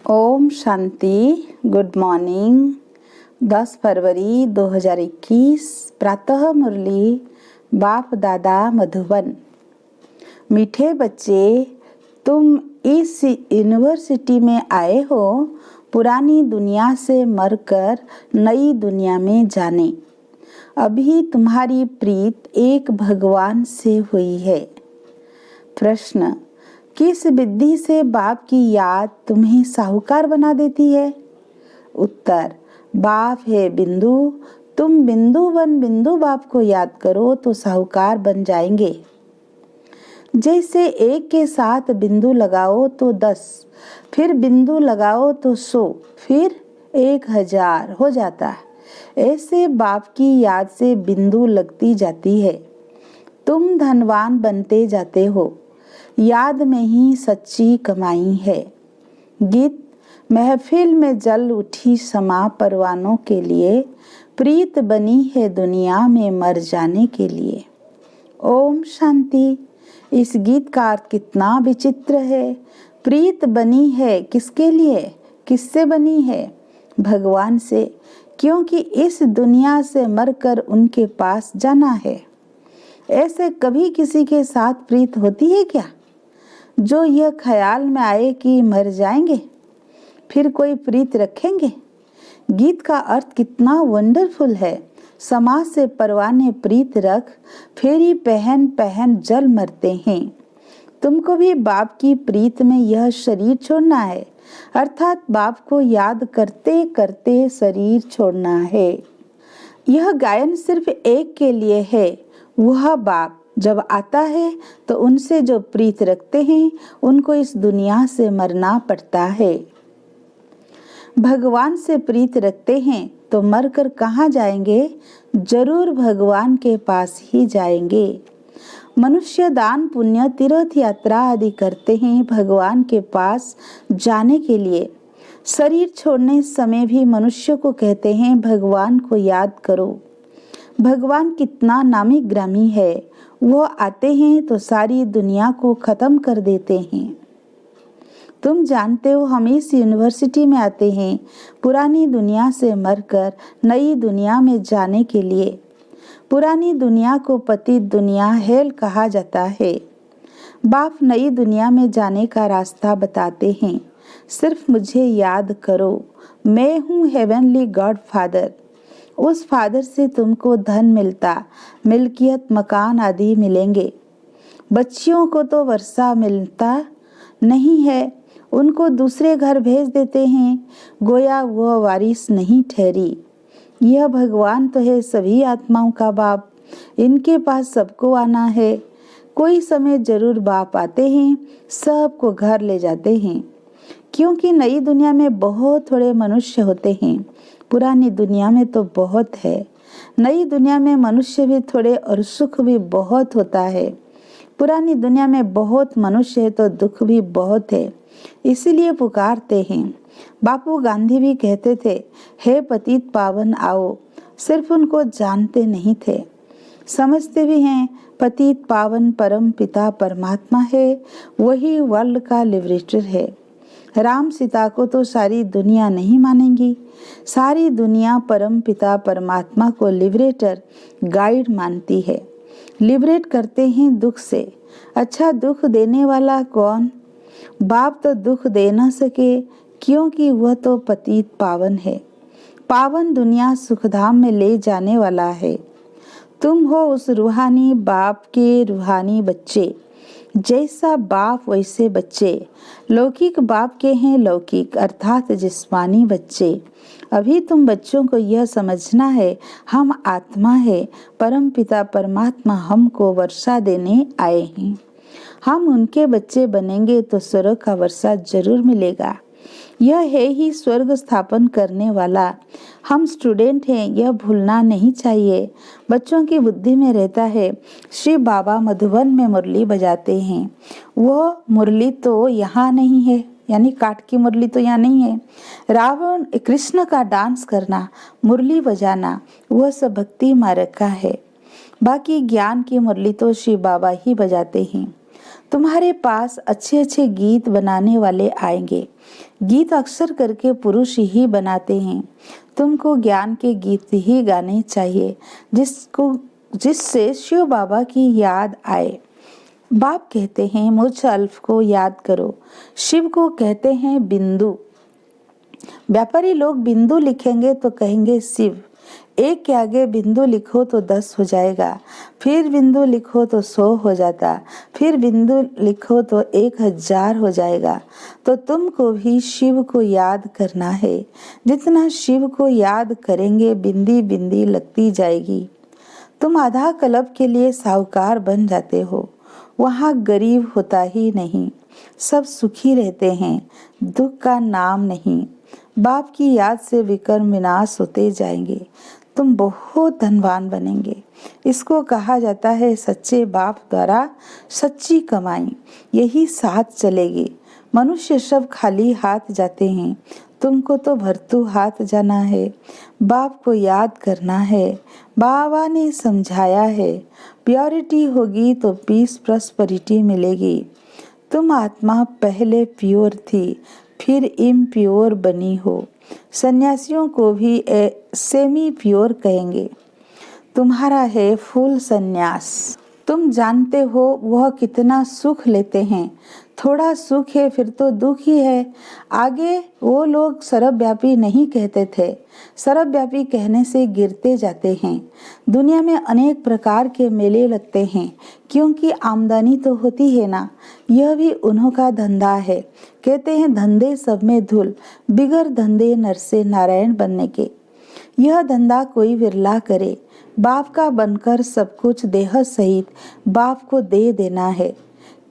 Om Shanti. Good morning. 10 फरवरी 2021 प्रातः मुरली बाप दादा मधुबन। मीठे बच्चे, तुम इस यूनिवर्सिटी में आए हो पुरानी दुनिया से मरकर नई दुनिया में जाने। अभी तुम्हारी प्रीत एक भगवान से हुई है। प्रश्न, किस विधि से बाप की याद तुम्हें साहूकार बना देती है? उत्तर, बाप है बिंदु, तुम बिंदु बन बिंदु बाप को याद करो तो साहूकार बन जाएंगे। जैसे एक के साथ बिंदु लगाओ तो 10, फिर बिंदु लगाओ तो 100, फिर 1000 हो जाता है। ऐसे बाप की याद से बिंदु लगती जाती है। तुम धनवान बनते जाते हो। याद में ही सच्ची कमाई है। गीत, महफिल में जल उठी समा परवानों के लिए, प्रीत बनी है दुनिया में मर जाने के लिए। ओम शांति। इस गीत का अर्थ कितना विचित्र है। प्रीत बनी है किसके लिए, किससे बनी है? भगवान से, क्योंकि इस दुनिया से मरकर उनके पास जाना है। ऐसे कभी किसी के साथ प्रीत होती है क्या, जो यह ख्याल में आए कि मर जाएंगे फिर कोई प्रीत रखेंगे? गीत का अर्थ कितना वंडरफुल है। समाज से परवाने प्रीत रख, फेरी पहन पहन जल मरते हैं। तुमको भी बाप की प्रीत में यह शरीर छोड़ना है, अर्थात बाप को याद करते करते शरीर छोड़ना है। यह गायन सिर्फ एक के लिए है। वह बाप जब आता है तो उनसे जो प्रीत रखते हैं उनको इस दुनिया से मरना पड़ता है। भगवान से प्रीत रखते हैं तो मरकर कहाँ जाएंगे? जरूर भगवान के पास ही जाएंगे। मनुष्य दान पुण्य तीर्थ यात्रा आदि करते हैं भगवान के पास जाने के लिए। शरीर छोड़ने समय भी मनुष्य को कहते हैं भगवान को याद करो। भगवान कितना नामी ग्रामी है। वो आते हैं तो सारी दुनिया को खत्म कर देते हैं। तुम जानते हो हम इस यूनिवर्सिटी में आते हैं पुरानी दुनिया से मरकर नई दुनिया में जाने के लिए। पुरानी दुनिया को पतित दुनिया हेल कहा जाता है। बाप नई दुनिया में जाने का रास्ता बताते हैं। सिर्फ मुझे याद करो, मैं हूँ हेवनली गॉड फादर। उस फादर से तुमको धन मिलता, मिल्कियत मकान आदि मिलेंगे। बच्चियों को तो वर्षा मिलता नहीं है, उनको दूसरे घर भेज देते हैं, गोया वह वारिस नहीं ठहरी। यह भगवान तो है सभी आत्माओं का बाप, इनके पास सबको आना है। कोई समय जरूर बाप आते हैं, सबको घर ले जाते हैं। क्योंकि नई दुनिया में बहुत थोड़े मनुष्य होते हैं, पुरानी दुनिया में तो बहुत है। नई दुनिया में मनुष्य भी थोड़े और सुख भी बहुत होता है। पुरानी दुनिया में बहुत मनुष्य है तो दुख भी बहुत है, इसीलिए पुकारते हैं। बापू गांधी भी कहते थे, हे पतित पावन आओ। सिर्फ उनको जानते नहीं थे, समझते भी हैं। पतित पावन परम पिता परमात्मा है, वही वर्ल्ड का लिबरेटर है। राम सीता को तो सारी दुनिया नहीं मानेगी। सारी दुनिया परम पिता परमात्मा को लिबरेटर गाइड मानती है। लिबरेट करते हैं दुख से। अच्छा, दुख देने वाला कौन? बाप तो दुख दे न सके, क्योंकि वह तो पतित पावन है। पावन दुनिया सुखधाम में ले जाने वाला है। तुम हो उस रूहानी बाप के रूहानी बच्चे। जैसा बाप वैसे बच्चे। लौकिक बाप के हैं लौकिक अर्थात जिस्मानी बच्चे। अभी तुम बच्चों को यह समझना है, हम आत्मा है, परम पिता परमात्मा हमको वर्षा देने आए हैं। हम उनके बच्चे बनेंगे तो स्वर्ग का वर्षा जरूर मिलेगा। यह है ही स्वर्ग स्थापन करने वाला। हम स्टूडेंट हैं, यह भूलना नहीं चाहिए। बच्चों की बुद्धि में रहता है श्री बाबा मधुबन में मुरली बजाते हैं। वह मुरली तो यहाँ नहीं है, यानी काठ की मुरली तो यहाँ नहीं है। रावण कृष्ण का डांस करना, मुरली बजाना, वह सब भक्ति मार्ग का है। बाकी ज्ञान की मुरली तो श्री बाबा ही बजाते हैं। तुम्हारे पास अच्छे अच्छे गीत बनाने वाले आएंगे। गीत अक्सर करके पुरुष ही बनाते हैं। तुमको ज्ञान के गीत ही गाने चाहिए जिससे शिव बाबा की याद आए। बाप कहते हैं मुझ अल्फ को याद करो। शिव को कहते हैं बिंदु। व्यापारी लोग बिंदु लिखेंगे तो कहेंगे शिव। एक के आगे बिंदु लिखो तो 10 हो जाएगा, फिर बिंदु लिखो तो 100 हो जाता, फिर बिंदु लिखो तो 1000 हो जाएगा। तो तुमको भी शिव को याद करना है। जितना शिव को याद करेंगे बिंदी बिंदी लगती जाएगी। तुम आधा कल्प के लिए साहूकार बन जाते हो। वहाँ गरीब होता ही नहीं, सब सुखी रहते हैं, दुख का नाम नहीं। बाप की याद से विकर्म विनाश होते जाएंगे। तुम बहुत धनवान बनेंगे। इसको कहा जाता है सच्चे बाप द्वारा सच्ची कमाई। यही साथ चलेगी। मनुष्य सब खाली हाथ जाते हैं, तुमको तो भरतू हाथ जाना है। बाप को याद करना है। बाबा ने समझाया है, प्योरिटी होगी तो पीस प्रॉस्पेरिटी मिलेगी। तुम आत्मा पहले प्योर थी, फिर इम्प्योर बनी हो। सन्यासियों को भी सेमी प्योर कहेंगे। तुम्हारा है फुल सन्यास। तुम जानते हो वह कितना सुख लेते हैं। थोड़ा सुख है फिर तो दुख ही है। आगे वो लोग सर्वव्यापी नहीं कहते थे। सर्वव्यापी कहने से गिरते जाते हैं। दुनिया में अनेक प्रकार के मेले लगते हैं क्योंकि आमदनी तो होती है ना। यह भी उन्हों का धंधा है। कहते हैं धंधे सब में धूल, बिगर धंधे नर से नारायण बनने के। यह धंधा कोई विरला करे। बाप का बनकर सब कुछ देह सहित बाप को दे देना है,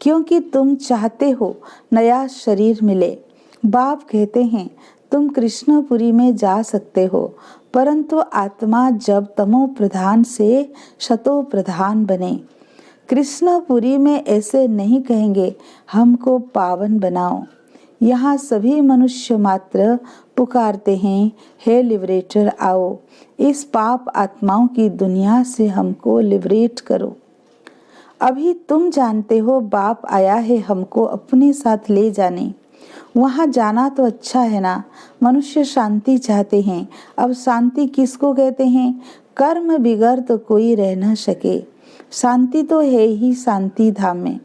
क्योंकि तुम चाहते हो नया शरीर मिले। बाप कहते हैं तुम कृष्णपुरी में जा सकते हो, परंतु आत्मा जब तमो प्रधान से शतो प्रधान बने। कृष्णपुरी में ऐसे नहीं कहेंगे हमको पावन बनाओ। यहाँ सभी मनुष्य मात्र पुकारते हैं, हे लिबरेटर आओ, इस पाप आत्माओं की दुनिया से हमको लिबरेट करो। अभी तुम जानते हो बाप आया है हमको अपने साथ ले जाने। वहाँ जाना तो अच्छा है ना। मनुष्य शांति चाहते हैं। अब शांति किसको कहते हैं? कर्म बिगर तो कोई रह न सके। शांति तो है ही शांति धाम में,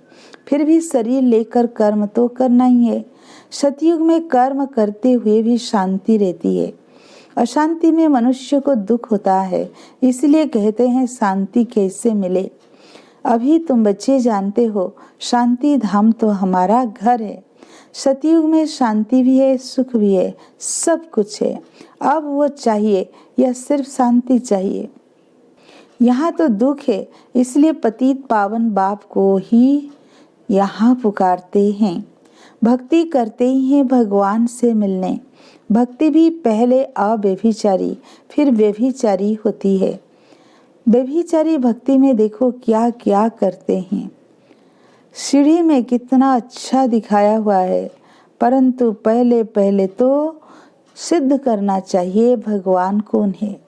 फिर भी शरीर लेकर कर्म तो करना ही है। सतयुग में कर्म करते हुए भी शांति रहती है। अशांति में मनुष्य को दुख होता है। इसलिए कहते हैं शांति कैसे मिले। अभी तुम बच्चे जानते हो शांति धाम तो हमारा घर है। सतयुग में शांति भी है, सुख भी है, सब कुछ है। अब वो चाहिए या सिर्फ शांति चाहिए? यहाँ तो दुख है, इसलिए पतित पावन बाप को ही यहाँ पुकारते हैं। भक्ति करते ही हैं भगवान से मिलने। भक्ति भी पहले अव्यभिचारी फिर व्यभिचारी होती है। व्यभिचारी भक्ति में देखो क्या क्या करते हैं। सीढ़ी में कितना अच्छा दिखाया हुआ है, परंतु पहले पहले तो सिद्ध करना चाहिए भगवान कौन है।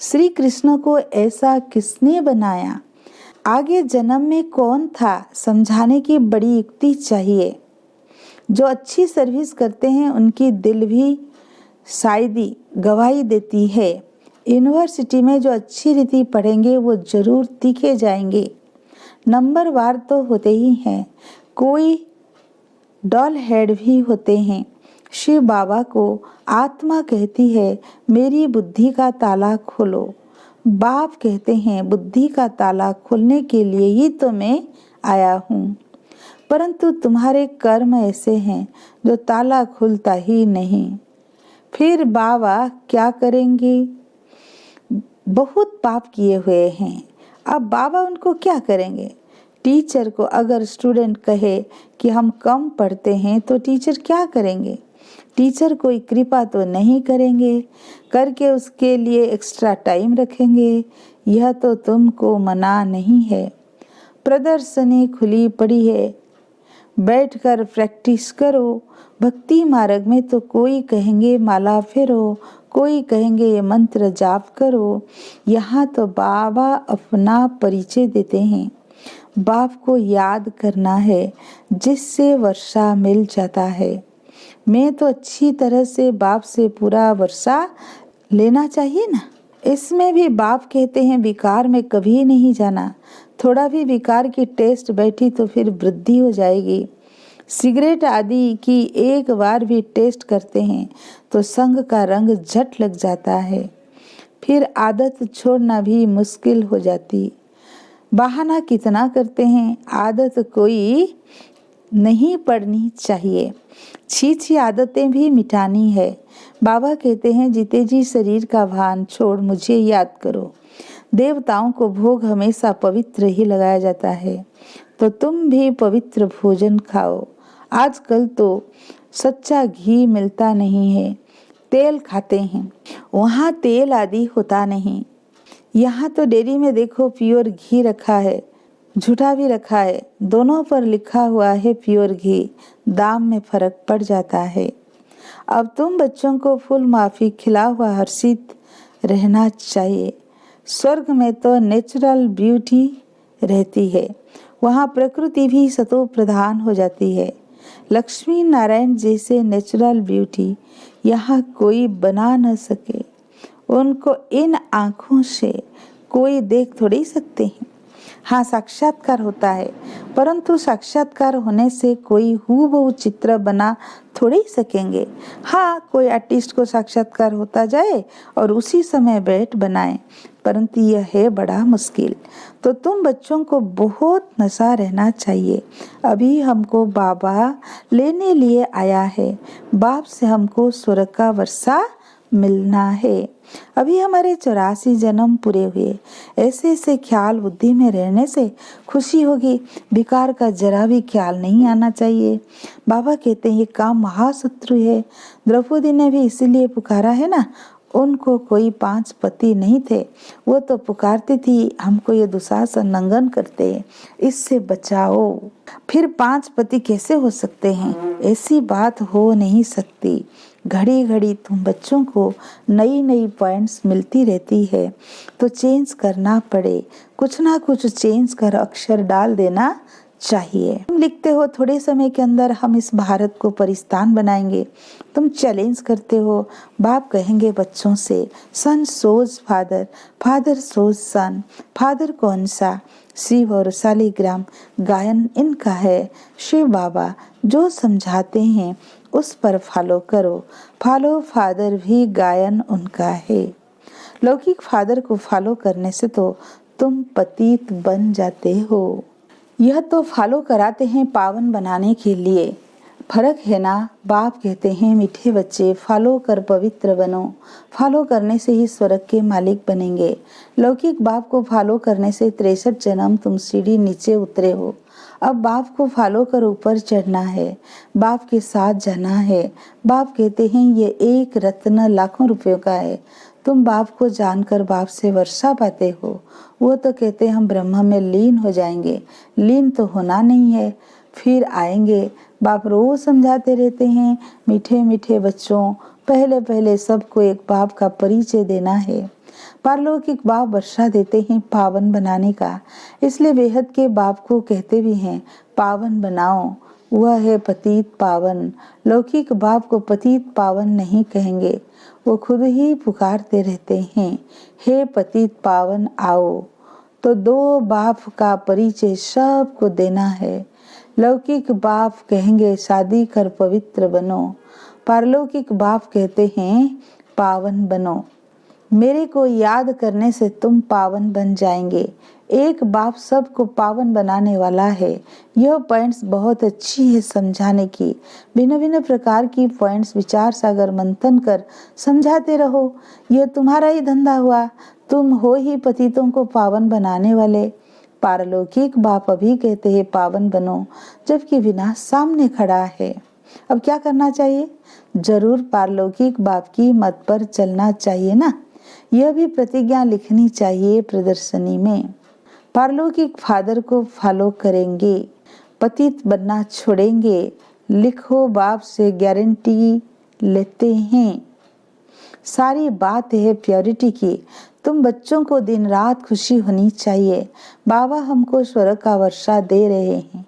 श्री कृष्ण को ऐसा किसने बनाया? आगे जन्म में कौन था, समझाने की बड़ी युक्ति चाहिए। जो अच्छी सर्विस करते हैं उनकी दिल भी शायदी गवाही देती है। यूनिवर्सिटी में जो अच्छी रीति पढ़ेंगे वो जरूर दिखे जाएंगे। नंबर वार तो होते ही हैं, कोई डॉल हेड भी होते हैं। शिव बाबा को आत्मा कहती है मेरी बुद्धि का ताला खोलो। बाप कहते हैं बुद्धि का ताला खोलने के लिए ही तो मैं आया हूँ, परंतु तुम्हारे कर्म ऐसे हैं जो ताला खुलता ही नहीं। फिर बाबा क्या करेंगे? बहुत पाप किए हुए हैं, अब बाबा उनको क्या करेंगे? टीचर को अगर स्टूडेंट कहे कि हम कम पढ़ते हैं तो टीचर क्या करेंगे? टीचर कोई कृपा तो नहीं करेंगे, करके उसके लिए एक्स्ट्रा टाइम रखेंगे। यह तो तुमको मना नहीं है। प्रदर्शनी खुली पड़ी है, बैठकर प्रैक्टिस करो। भक्ति मार्ग में तो कोई कहेंगे माला फेरो, कोई कहेंगे ये मंत्र जाप करो। यहाँ तो बाबा अपना परिचय देते हैं। बाप को याद करना है जिससे वर्षा मिल जाता है। मैं तो अच्छी तरह से बाप से पूरा वर्षा लेना चाहिए ना। इसमें भी बाप कहते हैं विकार में कभी नहीं जाना। थोड़ा भी विकार की टेस्ट बैठी तो फिर वृद्धि हो जाएगी। सिगरेट आदि की एक बार भी टेस्ट करते हैं तो संग का रंग झट लग जाता है, फिर आदत छोड़ना भी मुश्किल हो जाती। बहाना कितना करते हैं, आदत कोई नहीं पड़नी चाहिए। छी आदतें भी मिटानी है। बाबा कहते हैं जीते जी शरीर का भान छोड़ मुझे याद करो। देवताओं को भोग हमेशा पवित्र ही लगाया जाता है, तो तुम भी पवित्र भोजन खाओ। आजकल तो सच्चा घी मिलता नहीं है, तेल खाते हैं। वहाँ तेल आदि होता नहीं। यहाँ तो डेयरी में देखो प्योर घी रखा है, झूठा भी रखा है, दोनों पर लिखा हुआ है प्योर घी। दाम में फर्क पड़ जाता है। अब तुम बच्चों को फुल माफी खिला हुआ हर्षित रहना चाहिए। स्वर्ग में तो नेचुरल ब्यूटी रहती है, वहाँ प्रकृति भी सतो प्रधान हो जाती है। लक्ष्मी नारायण जैसे नेचुरल ब्यूटी यहाँ कोई बना न सके। उनको इन आँखों से कोई देख थोड़ी सकते हैं। हाँ, साक्षात्कार होता है, परंतु साक्षात्कार होने से कोई हूबहू चित्र बना थोड़ी सकेंगे। हाँ, कोई आर्टिस्ट को साक्षात्कार होता जाए और उसी समय बैठ बनाए, परंतु यह है बड़ा मुश्किल। तो तुम बच्चों को बहुत नशा रहना चाहिए। अभी हमको बाबा लेने लिए आया है। बाप से हमको स्वर्ग का वर्षा मिलना है। अभी हमारे 84 जन्म पूरे हुए। ऐसे ऐसे ख्याल बुद्धि में रहने से खुशी होगी। विकार का जरा भी ख्याल नहीं आना चाहिए। बाबा कहते हैं ये काम महाशत्रु है। द्रौपदी ने भी इसीलिए पुकारा है ना। उनको कोई 5 पति नहीं थे, वो तो पुकारती थी हमको ये दुशासन नंगन करते हैं, इससे बचाओ। फिर 5 पति कैसे हो सकते हैं? ऐसी बात हो नहीं सकती। घड़ी घड़ी तुम बच्चों को नई नई पॉइंट्स मिलती रहती है, तो चेंज करना पड़े, कुछ ना कुछ चेंज कर अक्षर डाल देना चाहिए। तुम लिखते हो थोड़े समय के अंदर हम इस भारत को परिस्तान बनाएंगे। तुम चैलेंज करते हो। बाप कहेंगे बच्चों से सन सोज फादर, फादर सोज सन। फादर कौन सा? शिव और शालिग्राम गायन इनका है। शिव बाबा जो समझाते हैं उस पर फॉलो करो। फॉलो फादर भी गायन उनका है। लौकिक फादर को फॉलो करने से तो तुम पतित बन जाते हो। यह तो फॉलो कराते हैं पावन बनाने के लिए। फर्क है ना। बाप कहते हैं मीठे बच्चे फॉलो कर पवित्र बनो। फॉलो करने से ही स्वर्ग के मालिक बनेंगे। लौकिक बाप को फॉलो करने से 63 जन्म तुम सीढ़ी नीचे उतरे हो। अब बाप को फॉलो कर ऊपर चढ़ना है, बाप के साथ जाना है। बाप कहते हैं ये एक रत्न लाखों रुपयों का है। तुम बाप को जानकर बाप से वर्षा पाते हो। वो तो कहते हैं हम ब्रह्म में लीन हो जाएंगे। लीन तो होना नहीं है, फिर आएंगे। बाप रोज समझाते रहते हैं मीठे मीठे बच्चों, पहले पहले सबको एक बाप का परिचय देना है। पारलौकिक बाप वर्षा देते हैं पावन बनाने का, इसलिए बेहद के बाप को कहते भी हैं पावन बनाओ। वह है पतित पावन। लौकिक बाप को पतित पावन नहीं कहेंगे, वो खुद ही पुकारते रहते हैं हे पतित पावन आओ। तो 2 बाप का परिचय सबको देना है। लौकिक बाप कहेंगे शादी कर पवित्र बनो। पारलौकिक बाप कहते हैं पावन बनो। मेरे को याद करने से तुम पावन बन जाएंगे। एक बाप सबको पावन बनाने वाला है। यह पॉइंट्स बहुत अच्छी है समझाने की। भिन्न भिन्न प्रकार की पॉइंट्स विचार सागर मंथन कर समझाते रहो। यह तुम्हारा ही धंधा हुआ। तुम हो ही पतितों को पावन बनाने वाले। पारलौकिक बाप अभी कहते हैं पावन बनो, जबकि विनाश सामने खड़ा है। अब क्या करना चाहिए? जरूर पारलौकिक बाप की मत पर चलना चाहिए ना। यह भी प्रतिज्ञा लिखनी चाहिए प्रदर्शनी में। पारलौकिक फादर को फॉलो करेंगे, पतित बनना छोड़ेंगे। लिखो बाप से गारंटी लेते हैं। सारी बात है प्योरिटी की। तुम बच्चों को दिन रात खुशी होनी चाहिए। बाबा हमको स्वर्ग का वर्षा दे रहे हैं।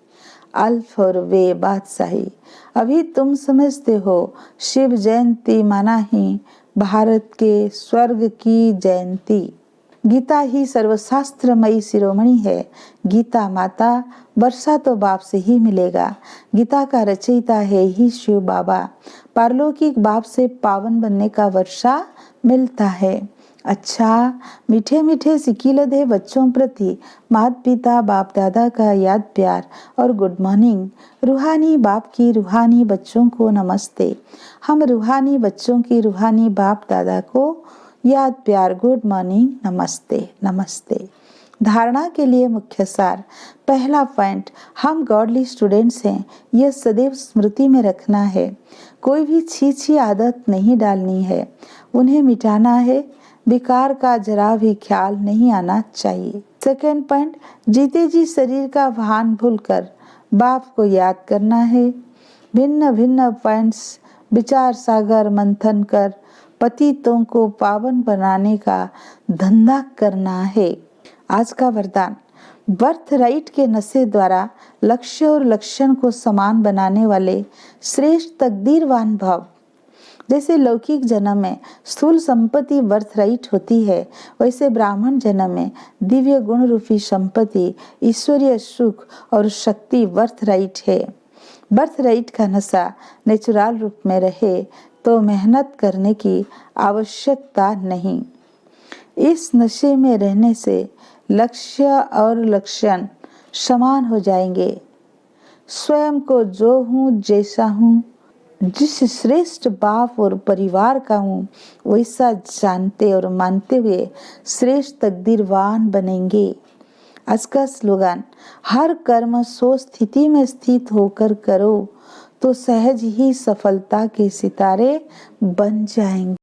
अल्फ और वे बादशाही। अभी तुम समझते हो शिव जयंती माना ही भारत के स्वर्ग की जयंती। गीता ही सर्वशास्त्रमयी शिरोमणि है। गीता माता, वर्षा तो बाप से ही मिलेगा। गीता का रचयिता है ही शिव बाबा। पारलौकिक बाप से पावन बनने का वर्षा मिलता है। अच्छा, मीठे मीठे सिकीलद है बच्चों प्रति माता पिता बाप दादा का याद प्यार और गुड मॉर्निंग। रूहानी बाप की रूहानी बच्चों को नमस्ते। हम रूहानी बच्चों की रूहानी बाप दादा को याद प्यार, गुड मॉर्निंग, नमस्ते नमस्ते। धारणा के लिए मुख्य सार। पहला पॉइंट, हम गॉडली स्टूडेंट्स हैं, यह सदैव स्मृति में रखना है। कोई भी छी आदत नहीं डालनी है, उन्हें मिटाना है। विकार का जरा भी ख्याल नहीं आना चाहिए। सेकेंड पॉइंट, जीते जी शरीर का भान भूलकर बाप को याद करना है। भिन्न भिन्न पॉइंट्स विचार सागर मंथन कर पतितों को पावन बनाने का धंधा करना है। आज का वरदान, बर्थ राइट के नशे द्वारा लक्ष्य और लक्षण को समान बनाने वाले श्रेष्ठ तकदीरवान भव। जैसे लौकिक जन्म में स्थूल संपत्ति बर्थ राइट होती है, वैसे ब्राह्मण जन्म में दिव्य गुण रूपी संपत्ति, ईश्वरीय सुख और शक्ति बर्थ राइट है। बर्थ राइट का नशा नेचुरल रूप में रहे तो मेहनत करने की आवश्यकता नहीं। इस नशे में रहने से लक्ष्य और लक्षण समान हो जाएंगे। स्वयं को जो हूँ जैसा हूँ, जिस श्रेष्ठ बाप और परिवार का हूँ वैसा जानते और मानते हुए श्रेष्ठ तकदीरवान बनेंगे। आज का स्लोगन, हर कर्म सो स्थिति में स्थित होकर करो तो सहज ही सफलता के सितारे बन जाएंगे।